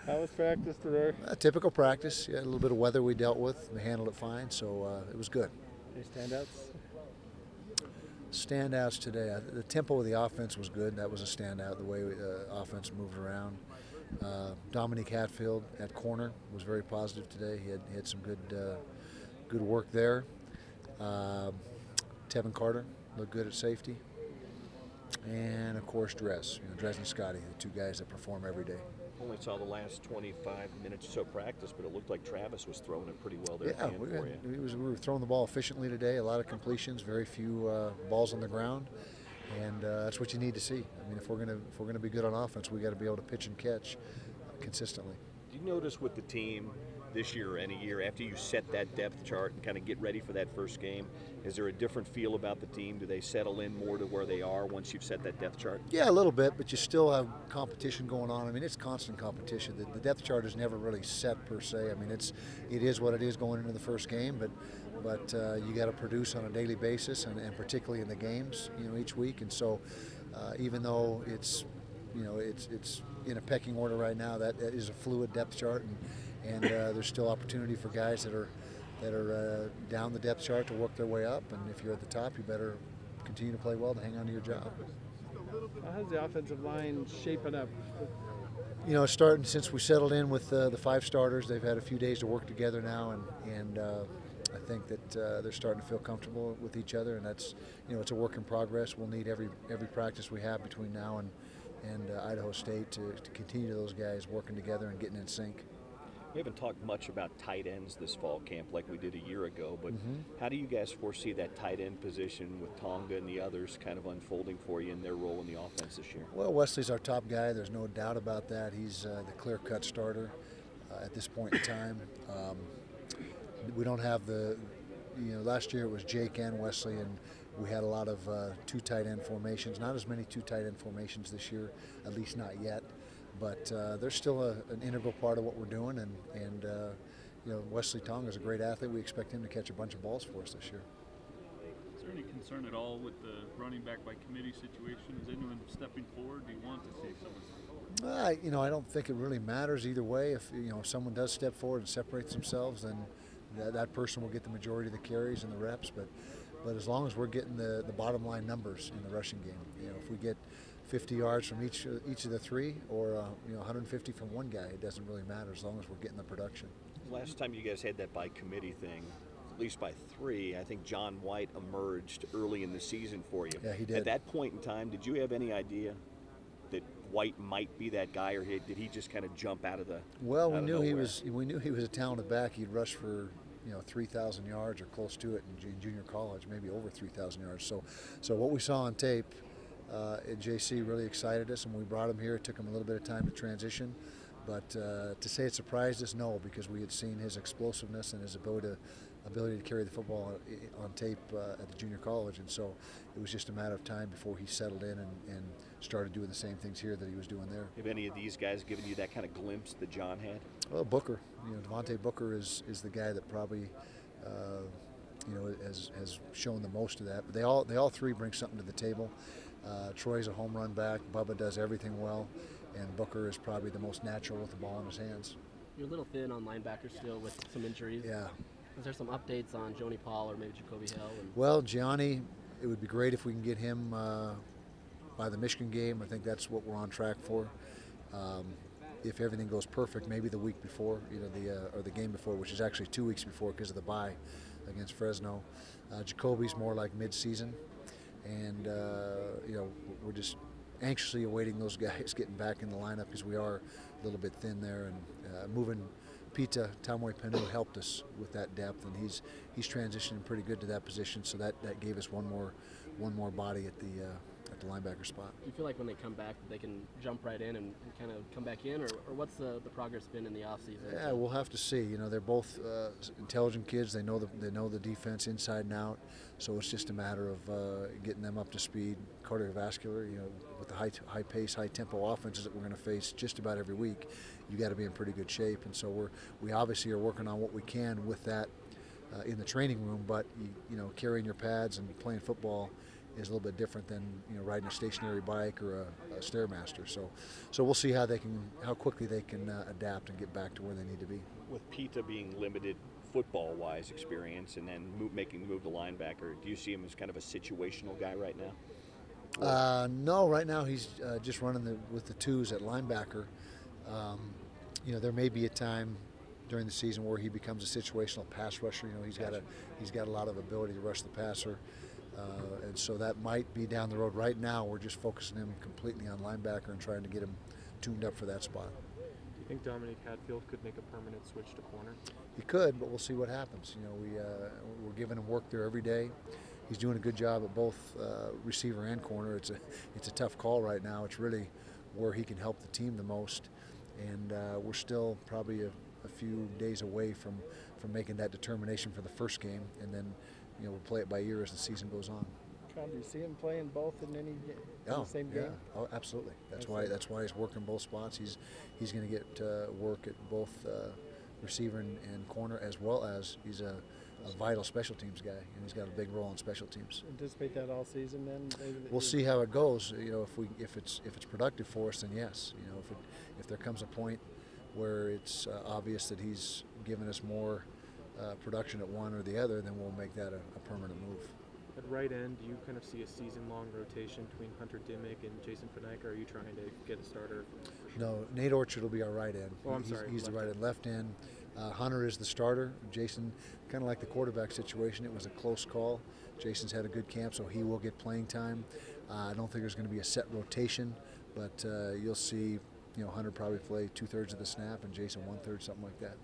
How was practice today? Typical practice. Yeah, a little bit of weather we dealt with. We handled it fine, so it was good. Any standouts? Standouts today. The tempo of the offense was good. That was a standout. The way the offense moved around. Dominique Hatfield at corner was very positive today. He had some good work there. Tevin Carter looked good at safety. And of course, Dres and Scotty, the two guys that perform every day. Only saw the last 25 minutes or so practice, but it looked like Travis was throwing it pretty well there. Yeah, we were throwing the ball efficiently today. A lot of completions, very few balls on the ground, and that's what you need to see. I mean, if we're gonna be good on offense, we got to be able to pitch and catch consistently. Do you notice with the team this year or any year, after you set that depth chart and kind of get ready for that first game, is there a different feel about the team? Do they settle in more to where they are once you've set that depth chart? Yeah, a little bit, but you still have competition going on. I mean, it's constant competition. The depth chart is never really set per se. I mean, it is what it is going into the first game, but you got to produce on a daily basis, and particularly in the games, each week. And so, even though it's in a pecking order right now, that is a fluid depth chart, and there's still opportunity for guys that are down the depth chart to work their way up. And if you're at the top, you better continue to play well to hang on to your job. How's the offensive line shaping up? Starting since we settled in with the 5 starters, they've had a few days to work together now, and I think that they're starting to feel comfortable with each other, and that's it's a work in progress. We'll need every practice we have between now and Idaho State to continue those guys working together and getting in sync. We haven't talked much about tight ends this fall camp like we did a year ago, but how do you guys foresee that tight end position with Tonga and the others kind of unfolding for you in their role in the offense this year? Well, Wesley's our top guy. There's no doubt about that. He's the clear-cut starter at this point in time. We don't have last year it was Jake and Wesley, and we had a lot of 2 tight end formations. Not as many 2 tight end formations this year, at least not yet. But they're still an integral part of what we're doing, and Wesley Tonga is a great athlete. We expect him to catch a bunch of balls for us this year. Is there any concern at all with the running back by committee situation? Is anyone stepping forward? Do you want to see someone? I don't think it really matters either way. If someone does step forward and separates themselves, then that person will get the majority of the carries and the reps. But as long as we're getting the bottom line numbers in the rushing game, if we get 50 yards from each of the 3, or 150 from one guy, it doesn't really matter as long as we're getting the production. Last time you guys had that by committee thing, at least by 3, I think John White emerged early in the season for you. Yeah, he did. At that point in time, did you have any idea that White might be that guy, or did he just kind of jump out of the? Well, we knew he was a talented back. He'd rush for 3,000 yards or close to it in junior college, maybe over 3,000 yards. So what we saw on tape at JC really excited us, and when we brought him here, it took him a little bit of time to transition. But to say it surprised us, no, because we had seen his explosiveness and his ability to carry the football on tape at the junior college, and so it was just a matter of time before he settled in and started doing the same things here that he was doing there. Have any of these guys given you that kind of glimpse that John had? Well, Booker, Devontae Booker is the guy that probably has shown the most of that. But they all 3 bring something to the table. Troy's a home run back. Bubba does everything well, and Booker is probably the most natural with the ball in his hands. You're a little thin on linebacker still with some injuries. Yeah. Is there some updates on Joni Paul or maybe Jacoby Hill? Well, Gianni, it would be great if we can get him by the Michigan game. I think that's what we're on track for. If everything goes perfect, maybe the week before, or the game before, which is actually 2 weeks before because of the bye against Fresno. Jacoby's more like mid-season, and we're just anxiously awaiting those guys getting back in the lineup because we are a little bit thin there, and moving Pita Tamoy-Penu helped us with that depth, and he's transitioning pretty good to that position. So that gave us one more body at the linebacker spot. Do you feel like when they come back they can jump right in and kind of come back in, or what's the progress been in the offseason? Yeah, we'll have to see. They're both intelligent kids. They know the defense inside and out. So it's just a matter of getting them up to speed. Cardiovascular, with the high pace, high tempo offenses that we're going to face just about every week, you got to be in pretty good shape. And so we obviously are working on what we can with that in the training room. But carrying your pads and playing football is a little bit different than riding a stationary bike or a Stairmaster. So we'll see how quickly they can adapt and get back to where they need to be. With Pita being limited football-wise experience and then making the move to linebacker, do you see him as kind of a situational guy right now? No, right now he's just running with the twos at linebacker. There may be a time during the season where he becomes a situational pass rusher. He's got a lot of ability to rush the passer, and so that might be down the road. Right now, we're just focusing him completely on linebacker and trying to get him tuned up for that spot. Do you think Dominic Hatfield could make a permanent switch to corner? He could, but we'll see what happens. We're giving him work there every day. He's doing a good job at both receiver and corner. It's a tough call right now. It's really where he can help the team the most, and we're still probably a few days away from making that determination for the first game, and then we'll play it by ear as the season goes on. Kyle, do you see him playing both in any in the same game? Oh, absolutely. That's why he's working both spots. He's going to get work at both receiver and corner, as well as he's a vital special teams guy, and he's got a big role in special teams. Anticipate that all season then? We'll see how it goes. If it's productive for us, then yes. If there comes a point where it's obvious that he's given us more production at one or the other, then we'll make that a permanent move. At right end, do you kind of see a season-long rotation between Hunter Dimmick and Jason Faneka, or are you trying to get a starter? No, Nate Orchard will be our right end. Oh, I'm sorry. He's the right end. Left end, Hunter is the starter. Jason, kind of like the quarterback situation, it was a close call. Jason's had a good camp, so he will get playing time. I don't think there's going to be a set rotation, but you'll see Hunter probably play 2/3 of the snap and Jason 1/3, something like that.